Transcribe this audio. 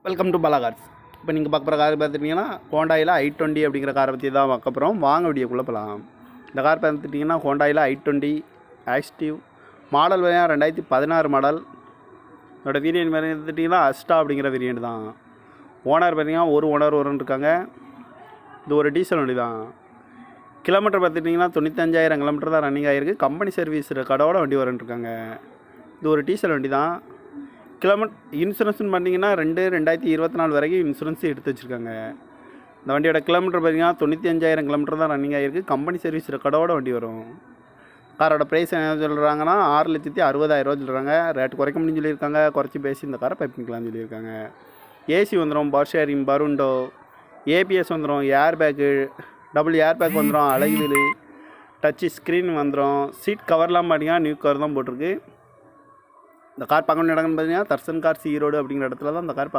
Welcome to Bala cars. இப்போ நீங்கள் பார்க்க போகிற கார் பார்த்துட்டிங்கன்னா ஹோண்டாயில் i20 அப்படிங்கிற காரை பற்றி தான் பார்க்க போகிறோம். வாங்க வீடியோக்குள்ளே போகலாம். இந்த கார் பார்த்துட்டிங்கன்னா ஹோண்டாயில் i20 ஆக்டிவ் மாடல் வரையும் 2016 மாடல். இதோட வேரியன்ட் பார்த்துட்டிங்கன்னா அஸ்டா அப்படிங்கிற வேரியன்ட் தான். ஓனர் பார்த்தீங்கன்னா ஒரு ஓனர் இருக்காங்க. இது ஒரு டீசல் வண்டி தான். கிலோமீட்டர் பார்த்துட்டிங்கன்னா 95,000 கிலோமீட்டர் தான் ரன்னிங் ஆகிருக்கு. கம்பெனி சர்வீஸ் ரெக்கார்டோட வண்டி இருக்காங்க. இது ஒரு டீசல் வண்டி தான். இன்சூரன்ஸ்னு பார்த்தீங்கன்னா 2024 வரைக்கும் இன்சூரன்ஸ் எடுத்து வச்சுருக்காங்க. இந்த வண்டியோட கிலோமீட்டர் பார்த்தீங்கன்னா 95,000 கிலோமீட்டர் தான் ரன்னிங் ஆகிருக்கு. கம்பெனி சர்வீஸ் ரெக்கார்டோட வண்டி வரும். காரோட ப்ரைஸ் என்ன சொல்கிறாங்கன்னா 6,60,000 சொல்கிறாங்க. ரேட் குறைக்க முடியும்னு சொல்லியிருக்காங்க. குறைச்சி பேசி இந்த காரை பை பண்ணிக்கலாம்னு சொல்லியிருக்காங்க. ஏசி வந்துடும், பவர் ஷேரிங், பருண்டோ, ஏபிஎஸ் வந்துடும், air bag, double air bag வந்துடும், அழகு டச்சு ஸ்க்ரீன் வந்துடும். சீட் கவர்லாம் பார்த்தீங்கன்னா நியூ கவர் தான் போட்டிருக்கு. இந்த கார் பார்க்க வேண்டிய இடம்னு பார்த்தீங்கன்னா தர்சன் கார்ஸ் ஈரோடு அப்படிங்கிற இடத்துல தான் இந்த கார் பார்க்க